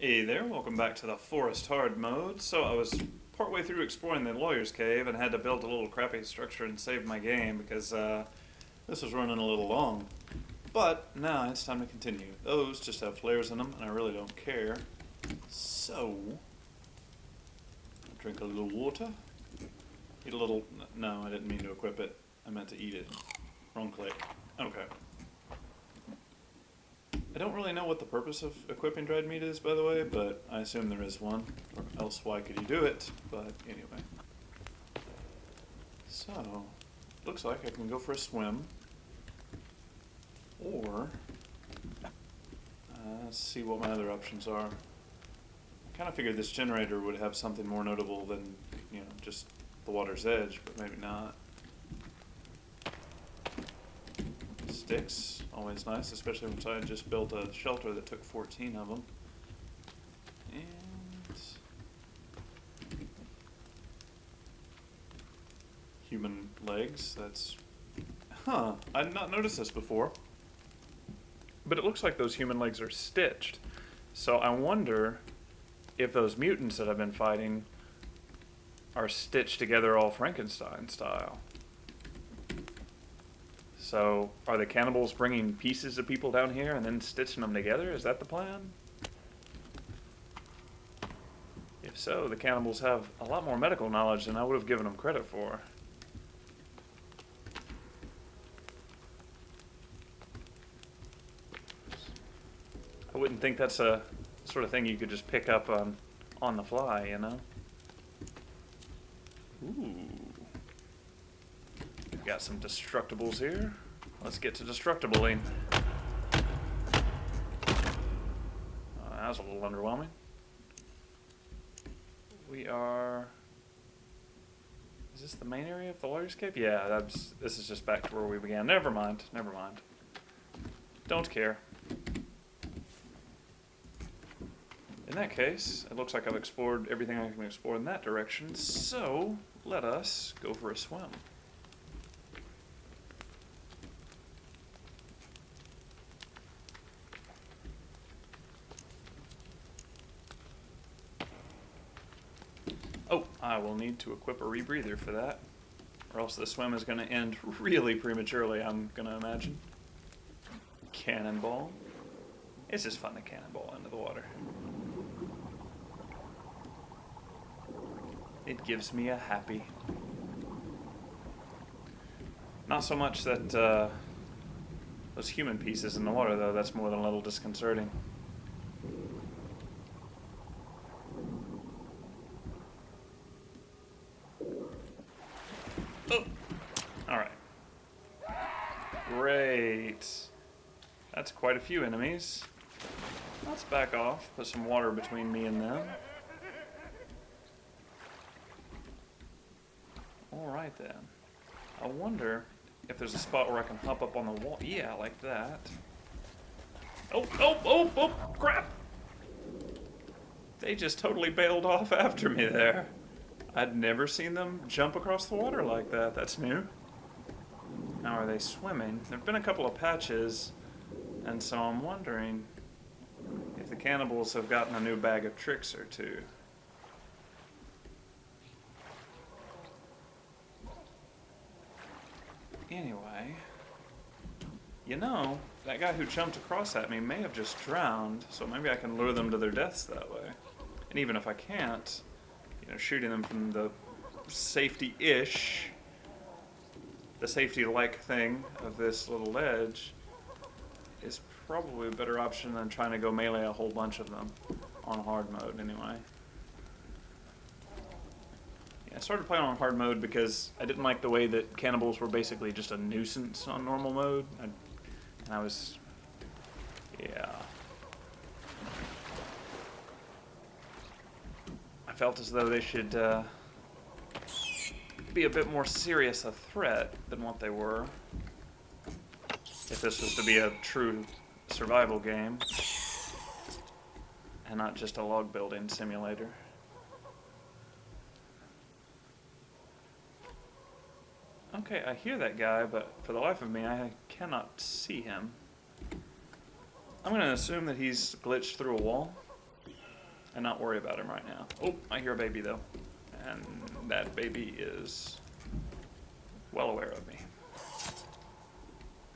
Hey there, welcome back to the Forest Hard mode. So I was partway through exploring the lawyer's cave and had to build a little crappy structure and save my game because this was running a little long. But now it's time to continue. Those just have flares in them and I really don't care. So, drink a little water. Eat a little, no, I didn't mean to equip it. I meant to eat it. Wrong click. Okay. I don't really know what the purpose of equipping dried meat is, by the way, but I assume there is one, or else why could you do it? But anyway. So, looks like I can go for a swim, or let's see what my other options are. I kind of figured this generator would have something more notable than, just the water's edge, but maybe not. Sticks, always nice, especially once I just built a shelter that took 14 of them. And human legs, that's... Huh, I had not noticed this before. But it looks like those human legs are stitched. So I wonder if those mutants that I've been fighting are stitched together all Frankenstein style. So, are the cannibals bringing pieces of people down here and then stitching them together? Is that the plan? If so, the cannibals have a lot more medical knowledge than I would have given them credit for. I wouldn't think that's a sort of thing you could just pick up on the fly, you know? Ooh. We've got some destructibles here. Let's get to destructibling. That was a little underwhelming. We are... Is this the main area of the lawyer's cave? Yeah, this is just back to where we began. Never mind, never mind. Don't care. In that case, it looks like I've explored everything I can explore in that direction, so let us go for a swim. Oh, I will need to equip a rebreather for that, or else the swim is going to end really prematurely, I'm going to imagine. Cannonball. It's just fun to cannonball into the water. It gives me a happy. Not so much that those human pieces in the water, though. That's more than a little disconcerting. Oh! Alright. Great. That's quite a few enemies. Let's back off, put some water between me and them. Alright then. I wonder if there's a spot where I can hop up on the wall. Yeah, like that. Oh, crap! They just totally bailed off after me there. I'd never seen them jump across the water like that. That's new. Now, are they swimming? There have been a couple of patches, and so I'm wondering if the cannibals have gotten a new bag of tricks or two. Anyway, that guy who jumped across at me may have just drowned, so maybe I can lure them to their deaths that way. And even if I can't, shooting them from the safety-ish, the safety-like thing of this little ledge is probably a better option than trying to go melee a whole bunch of them on hard mode anyway. I started playing on hard mode because I didn't like the way that cannibals were basically just a nuisance on normal mode. Yeah. I felt as though they should be a bit more serious a threat than what they were. If this was to be a true survival game and not just a log building simulator. Okay, I hear that guy, but for the life of me, I cannot see him. I'm going to assume that he's glitched through a wall. and not worry about him right now. Oh, I hear a baby though. And that baby is well aware of me.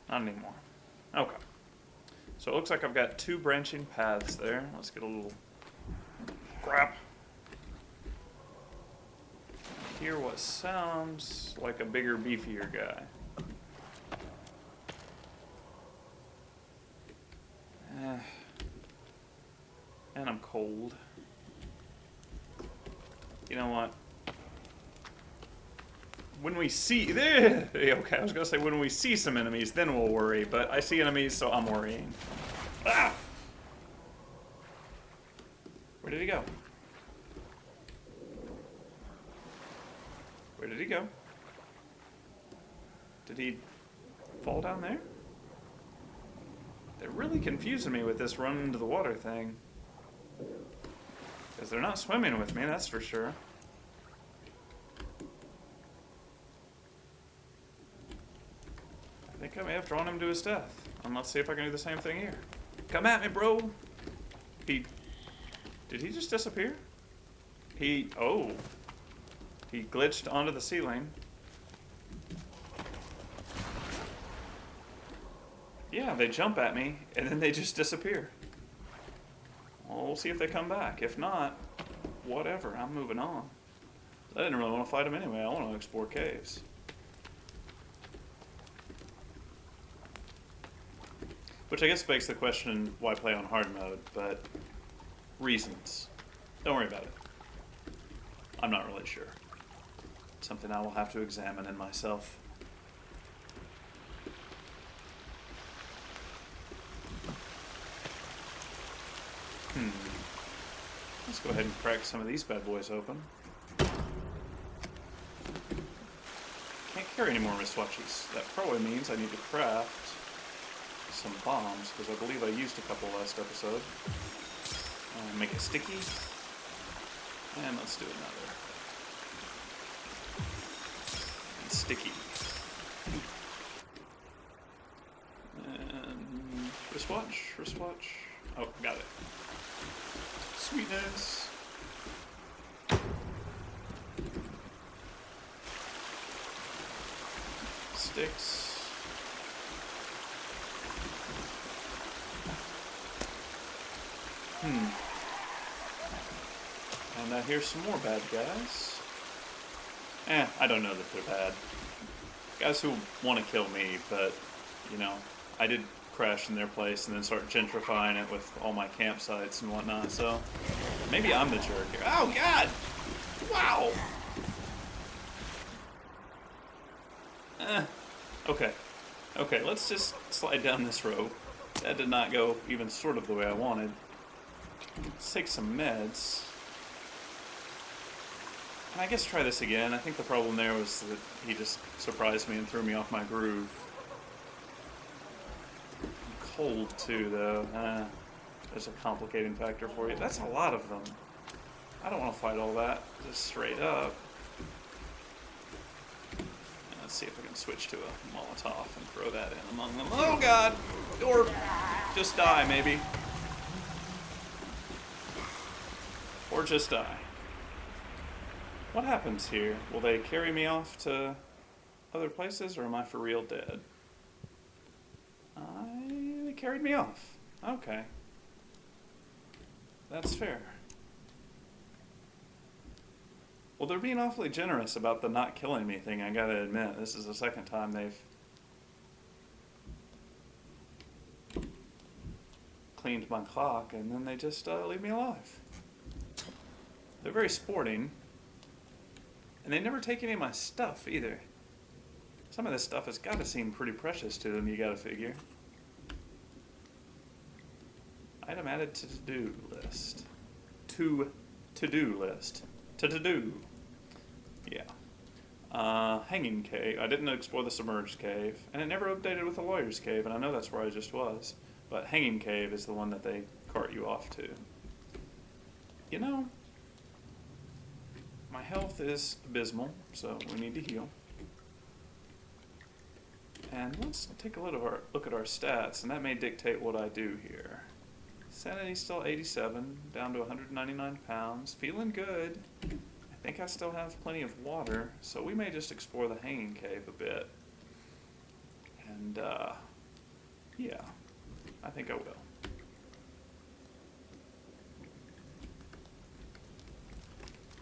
Not anymore. Okay. So it looks like I've got 2 branching paths there. Let's get a little crap. Hear what sounds like a bigger, beefier guy. And I'm cold. You know what? When we see... Okay, I was going to say when we see some enemies, then we'll worry. But I see enemies, so I'm worrying. Ah! Where did he go? Where did he go? Did he fall down there? They're really confusing me with this run into the water thing. Because they're not swimming with me, that's for sure. I think I may have drawn him to his death. And let's see if I can do the same thing here. Come at me, bro! Did he just disappear? Oh. He glitched onto the ceiling. Yeah, they jump at me, and then they just disappear. Well, we'll see if they come back. If not, whatever, I'm moving on. I didn't really want to fight them anyway. I want to explore caves. Which I guess begs the question, why play on hard mode, but reasons. Don't worry about it. I'm not really sure. Something I will have to examine in myself. Let's go ahead and crack some of these bad boys open. Can't carry any more Miswatchies. That probably means I need to craft some bombs, because I believe I used a couple last episode. Make it sticky. And let's do another. And sticky. And wristwatch. Oh, got it. Sweetness. Sticks. And here's some more bad guys. I don't know that they're bad. Guys who want to kill me, but, you know, I did crash in their place and then start gentrifying it with all my campsites and whatnot, so maybe I'm the jerk here. Oh, God! Wow! Okay, let's just slide down this rope. That did not go even sort of the way I wanted. Let's take some meds. And I guess try this again. I think the problem there was that he just surprised me and threw me off my groove. I'm cold too, though. There's a complicating factor for you. That's a lot of them. I don't want to fight all that just straight up. Let's see if I can switch to a Molotov and throw that in among them. Oh, God! Or just die, maybe. Or just die. What happens here? Will they carry me off to other places, or am I for real dead? They carried me off. Okay. That's fair. Well, they're being awfully generous about the not killing me thing, I gotta admit. This is the second time they've cleaned my clock, and then they just leave me alive. They're very sporting. And they never take any of my stuff, either. Some of this stuff has got to seem pretty precious to them, you gotta figure. Item added to to-do list. To-to-do list. To-to-do. Yeah. Hanging cave. I didn't explore the submerged cave. And it never updated with the lawyer's cave, and I know that's where I just was. But hanging cave is the one that they cart you off to. You know, my health is abysmal, so we need to heal. And let's take a look at our stats, and that may dictate what I do here. Sanity's still 87, down to 199 pounds. Feeling good. I think I still have plenty of water, so we may just explore the hanging cave a bit. And, yeah, I think I will.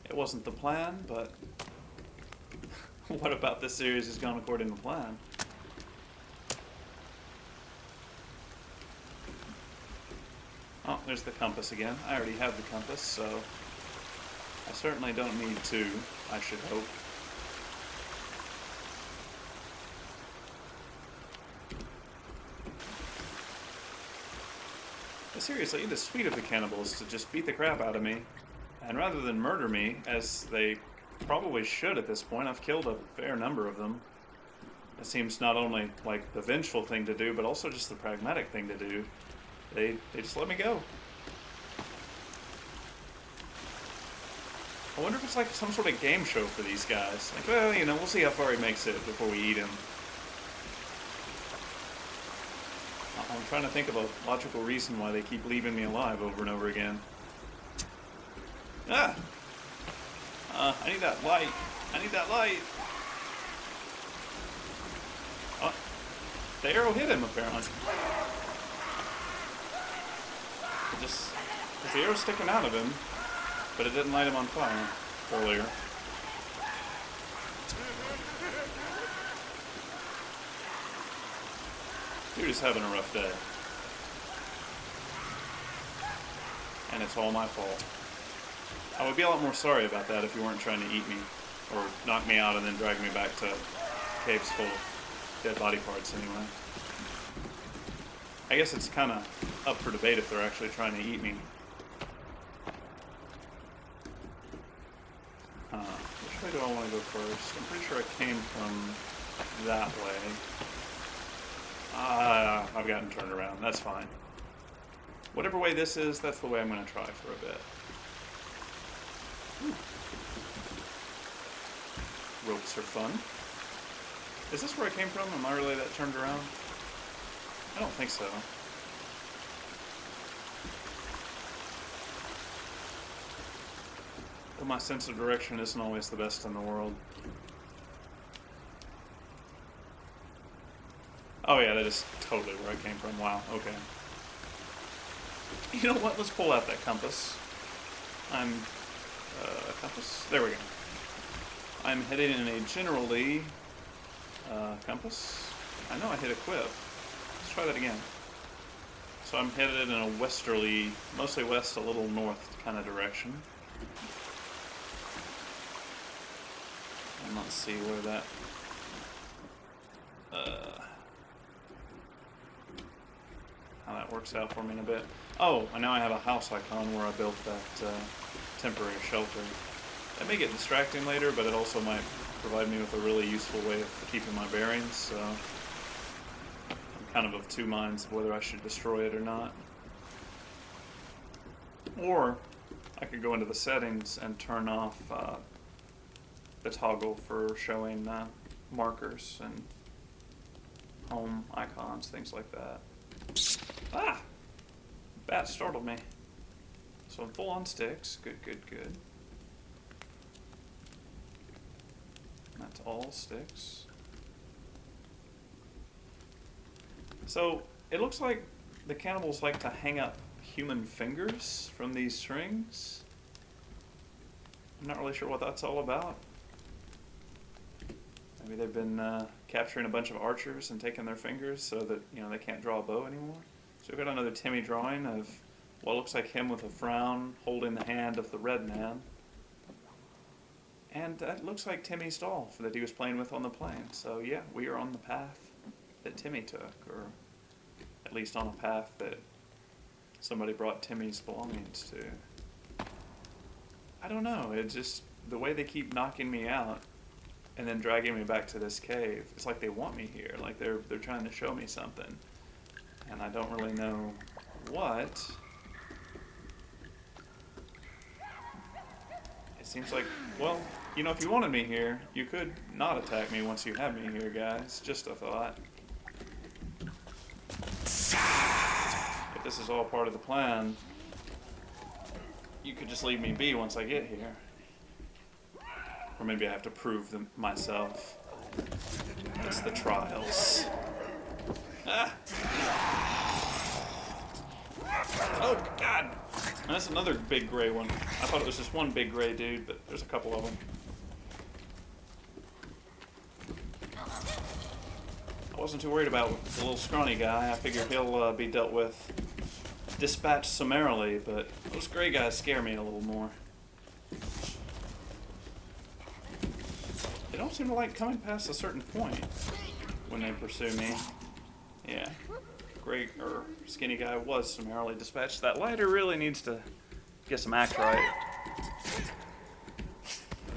It wasn't the plan, but what about this series has gone according to plan? Oh, there's the compass again. I already have the compass, so I certainly don't need two, I should hope. But seriously, it is sweet of the cannibals to just beat the crap out of me. And rather than murder me, as they probably should at this point, I've killed a fair number of them. It seems not only like the vengeful thing to do, but also just the pragmatic thing to do. They just let me go. I wonder if it's like some sort of game show for these guys. Like, well, you know, we'll see how far he makes it before we eat him. I'm trying to think of a logical reason why they keep leaving me alive over and over again. Ah! I need that light. I need that light. Oh, the arrow hit him, apparently. Because the arrow's sticking out of him, but it didn't light him on fire earlier. Dude is having a rough day. And it's all my fault. I would be a lot more sorry about that if you weren't trying to eat me, or knock me out and then drag me back to caves full of dead body parts anyway. I guess it's kind of up for debate if they're actually trying to eat me. Which way do I want to go first? I'm pretty sure I came from that way. I've gotten turned around. That's fine. Whatever way this is, that's the way I'm going to try for a bit. Ooh. Ropes are fun. Is this where I came from? Am I really that turned around? I don't think so. But my sense of direction isn't always the best in the world. Oh yeah, that is totally where I came from. Wow, okay. You know what? Let's pull out that compass. Compass? There we go. I'm headed in a generally compass. I know I hit equip. Let's try that again. So I'm headed in a westerly, mostly west, a little north kind of direction. And let's see where that... how that works out for me in a bit. Oh, and now I have a house icon where I built that temporary shelter. That may get distracting later, but it also might provide me with a really useful way of keeping my bearings, so I'm kind of two minds of whether I should destroy it or not. Or I could go into the settings and turn off the toggle for showing markers and home icons, things like that. Ah! Bat startled me. So I'm full on sticks. Good, good, good. That's all sticks. So it looks like the cannibals like to hang up human fingers from these strings. I'm not really sure what that's all about. Maybe they've been capturing a bunch of archers and taking their fingers so that, you know, they can't draw a bow anymore. So we've got another Timmy drawing of what looks like him with a frown holding the hand of the red man. And that looks like Timmy's doll that he was playing with on the plane. So yeah, we are on the path that Timmy took, or at least on a path that somebody brought Timmy's belongings to. I don't know, it's just the way they keep knocking me out and then dragging me back to this cave. It's like they want me here, like they're trying to show me something. And I don't really know what. It seems like, well, you know, if you wanted me here, you could not attack me once you have me here, guys. Just a thought. If this is all part of the plan, you could just leave me be once I get here. Or maybe I have to prove them myself. It's the trials. Ah! Oh, God! And that's another big gray one. I thought it was just one big gray dude, but there's a couple of them. I wasn't too worried about the little scrawny guy. I figured he'll be dealt with dispatched summarily, but those gray guys scare me a little more. They don't seem to like coming past a certain point when they pursue me. Yeah. Gray or skinny guy was summarily dispatched. That lighter really needs to get some act right.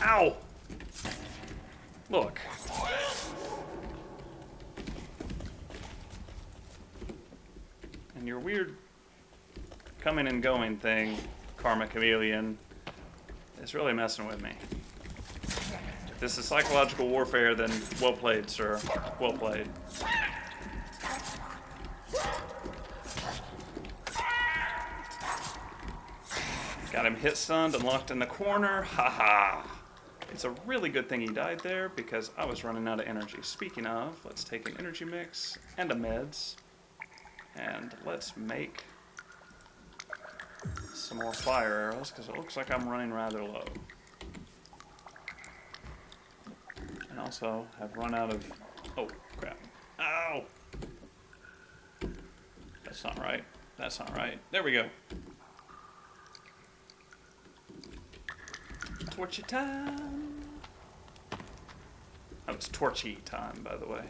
Ow! Look. And your weird coming and going thing, Karma Chameleon, is really messing with me. If this is psychological warfare, then well played, sir. Well played. Got him hit stunned and locked in the corner. Haha. It's a really good thing he died there because I was running out of energy. Speaking of, let's take an energy mix and a meds. And let's make some more fire arrows because it looks like I'm running rather low. And also have run out of... Oh, crap. Ow! That's not right. That's not right. There we go. Torchy time. Oh, it's torchy time, by the way.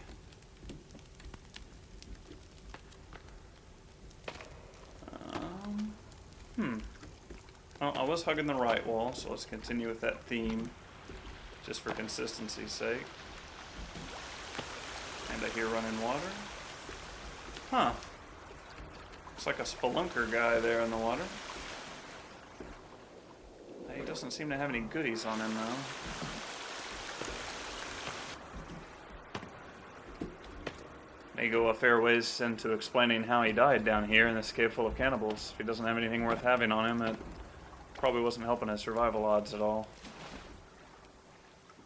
Well, I was hugging the right wall, so let's continue with that theme, just for consistency's sake. And I hear running water. Huh. Looks like a spelunker guy there in the water. He doesn't seem to have any goodies on him, though. May go a fair ways into explaining how he died down here in this cave full of cannibals. If he doesn't have anything worth having on him, it probably wasn't helping his survival odds at all.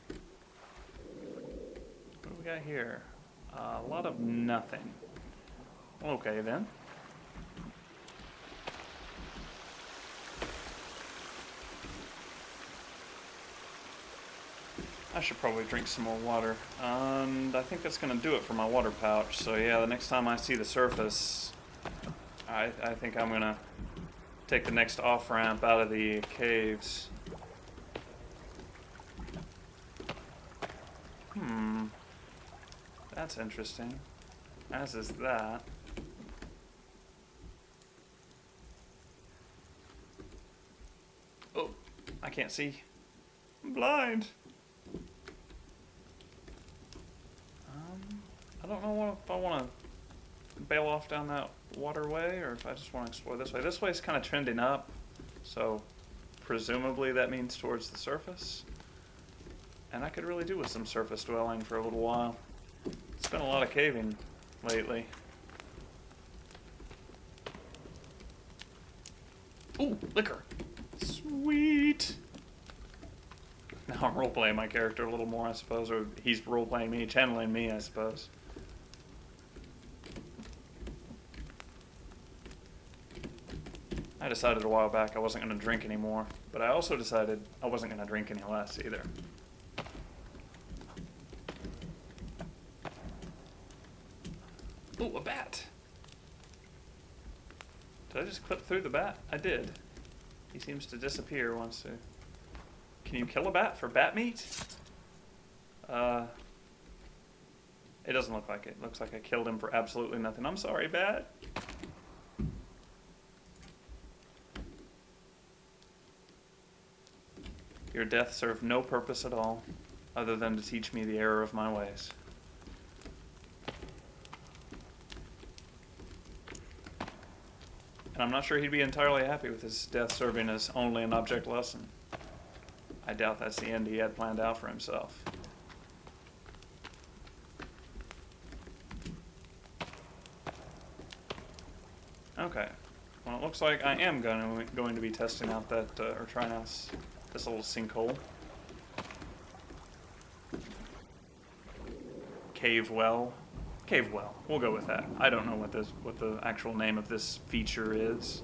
What do we got here? A lot of nothing. Okay, then. I should probably drink some more water. And I think that's going to do it for my water pouch. So yeah, the next time I see the surface, I think I'm going to take the next off-ramp out of the caves. That's interesting. As is that. Oh, I can't see. I'm blind. I don't know if I want to bail off down that waterway or if I just want to explore this way. This way's kind of trending up, so presumably that means towards the surface. And I could really do with some surface dwelling for a little while. It's been a lot of caving lately. Ooh, liquor. Sweet. Now I'm role-playing my character a little more, I suppose, or he's role-playing me, channeling me, I suppose. I decided a while back I wasn't going to drink anymore, but I also decided I wasn't going to drink any less either. Ooh, a bat! Did I just clip through the bat? I did. He seems to disappear once. Can you kill a bat for bat meat? It doesn't look like it. It looks like I killed him for absolutely nothing. I'm sorry, bat. Your death served no purpose at all, other than to teach me the error of my ways. And I'm not sure he'd be entirely happy with his death serving as only an object lesson. I doubt that's the end he had planned out for himself. Okay, Well, it looks like I am going to be testing out that, or trying out this little sinkhole. Cave well. Cave well. We'll go with that. I don't know what the actual name of this feature is.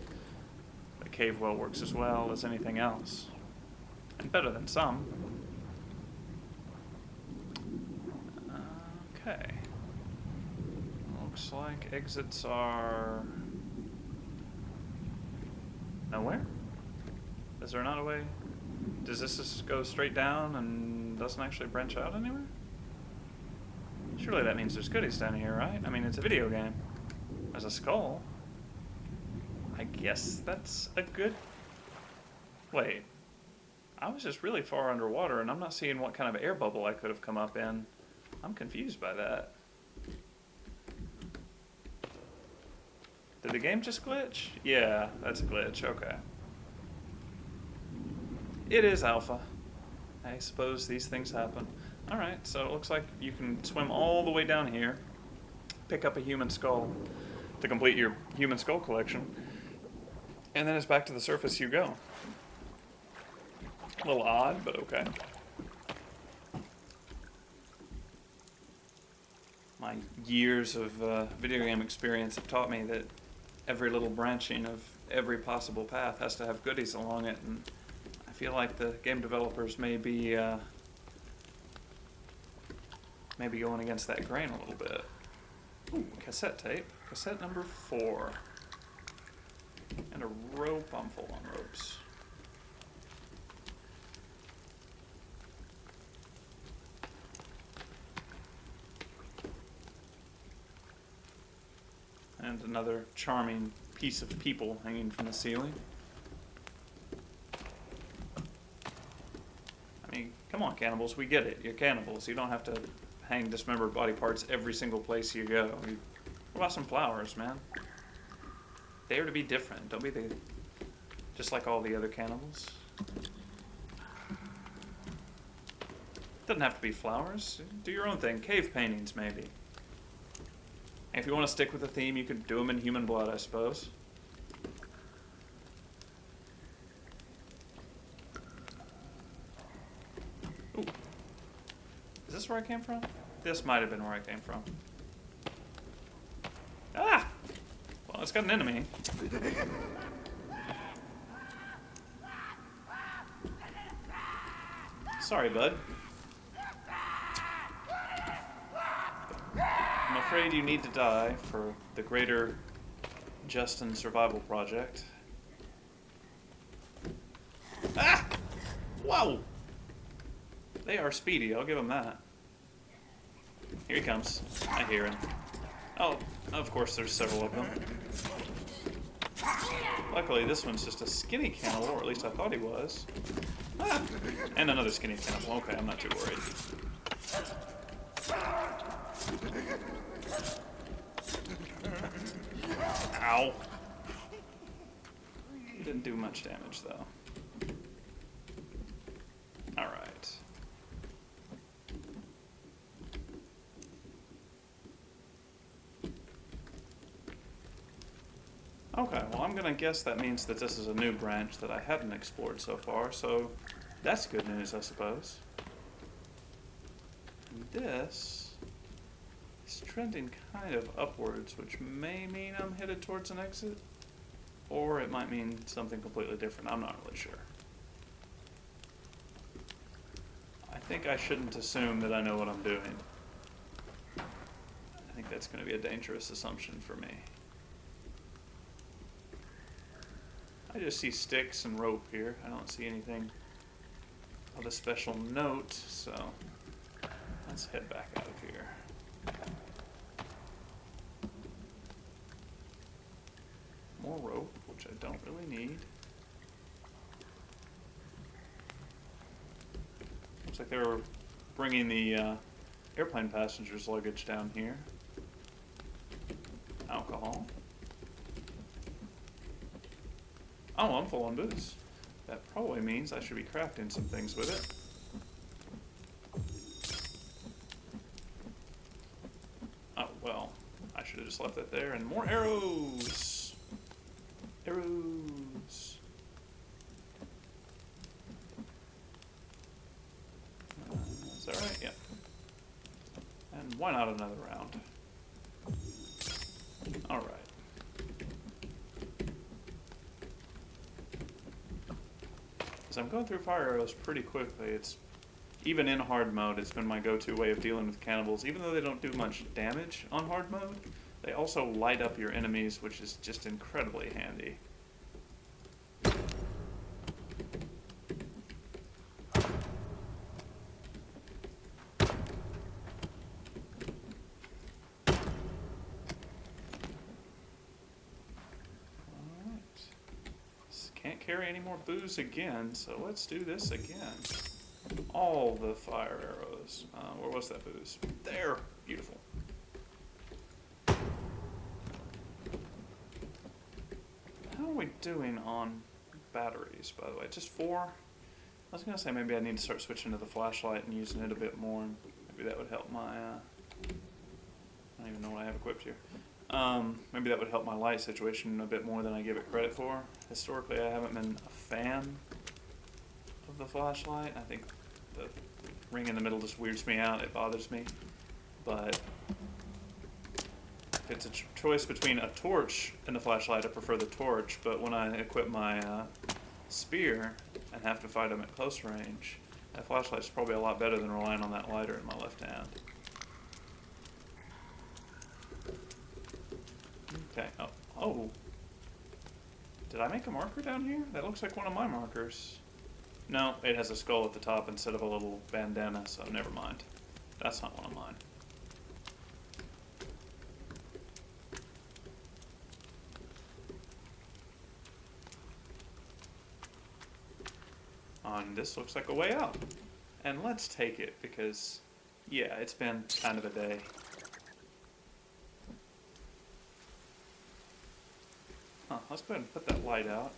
But cave well works as well as anything else. And better than some. Okay. Looks like exits are nowhere? Is there not a way? Does this just go straight down and doesn't actually branch out anywhere? Surely that means there's goodies down here, right? I mean, it's a video game. There's a skull. I guess that's a good... Wait. I was just really far underwater and I'm not seeing what kind of air bubble I could have come up in. I'm confused by that. Did the game just glitch? Yeah, that's a glitch. Okay. It is alpha. I suppose these things happen. Alright, so it looks like you can swim all the way down here, pick up a human skull to complete your human skull collection, and then it's back to the surface you go. A little odd, but okay. My years of video game experience have taught me that every little branching of every possible path has to have goodies along it, and I feel like the game developers may be going against that grain a little bit. Ooh, cassette tape. Cassette number 4. And a rope. I'm full on ropes. And another charming piece of people hanging from the ceiling. I mean, come on, cannibals, we get it. You're cannibals. You don't have to hang dismembered body parts every single place you go. What about some flowers, man? Dare to be different. Don't be just like all the other cannibals. Doesn't have to be flowers. Do your own thing. Cave paintings, maybe. If you want to stick with the theme, you could do them in human blood, I suppose. Ooh. Is this where I came from? This might have been where I came from. Ah! Well, it's got an enemy. Sorry, bud. I'm afraid you need to die for the greater Justin survival project. Ah! Whoa! They are speedy, I'll give them that. Here he comes. I hear him. Oh, of course there's several of them. Luckily this one's just a skinny cannibal, or at least I thought he was. Ah! And another skinny cannibal. Okay, I'm not too worried. Ow. Didn't do much damage though. Alright. Okay, well I'm gonna guess that means that this is a new branch that I hadn't explored so far, so that's good news, I suppose. And this is trending kind of upwards, which may mean I'm headed towards an exit, or it might mean something completely different. I'm not really sure. I think I shouldn't assume that I know what I'm doing. I think that's going to be a dangerous assumption for me. I just see sticks and rope here. I don't see anything of a special note, so let's head back out of here. More rope, which I don't really need. Looks like they were bringing the airplane passengers' luggage down here. Alcohol. Oh, I'm full on booze. That probably means I should be crafting some things with it. Oh, well, I should have just left that there. And more arrows! brews. Is that right? Yeah. And why not another round? Alright. So I'm going through fire arrows pretty quickly. It's even in hard mode, it's been my go-to way of dealing with cannibals. Even though they don't do much damage on hard mode, they also light up your enemies, which is just incredibly handy. Can't carry any more booze again, so let's do this again. All the fire arrows. Where was that booze? There! Beautiful. How are we doing on batteries, by the way? Just 4? I was going to say maybe I need to start switching to the flashlight and using it a bit more. Maybe that would help my... I don't even know what I have equipped here. Maybe that would help my light situation a bit more than I give it credit for. Historically, I haven't been a fan of the flashlight. I think the ring in the middle just weirds me out. It bothers me. But if it's a choice between a torch and the flashlight, I prefer the torch. But when I equip my spear and have to fight them at close range, that flashlight's probably a lot better than relying on that lighter in my left hand. Okay, oh. Did I make a marker down here? That looks like one of my markers. No, it has a skull at the top instead of a little bandana, so never mind. That's not one of mine. And this looks like a way out. And let's take it, because, yeah, it's been kind of a day. Let's go ahead and put that light out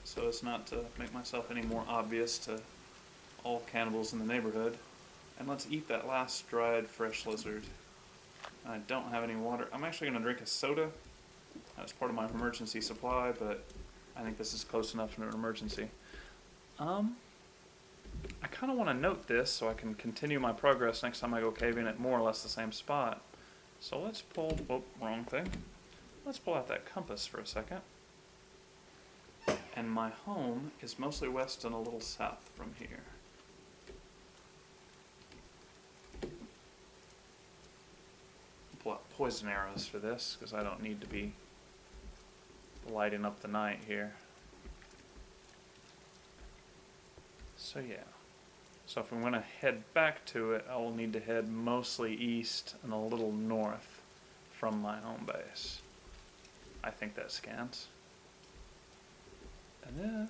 so as not to make myself any more obvious to all cannibals in the neighborhood. And let's eat that last dried fresh lizard. I don't have any water. I'm actually going to drink a soda. That's part of my emergency supply, but I think this is close enough for an emergency. I kind of want to note this so I can continue my progress next time I go caving at more or less the same spot. So let's pull, oh, wrong thing. Let's pull out that compass for a second. And my home is mostly west and a little south from here. Pull out poison arrows for this, because I don't need to be lighting up the night here. So yeah. So if we want to head back to it, I will need to head mostly east and a little north from my home base. I think that scans. And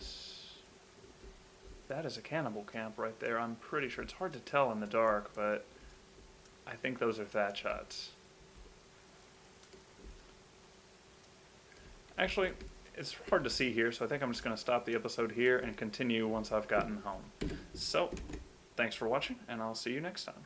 that is a cannibal camp right there. I'm pretty sure. It's hard to tell in the dark, but I think those are thatch huts. Actually, it's hard to see here, so I think I'm just going to stop the episode here and continue once I've gotten home. So, thanks for watching, and I'll see you next time.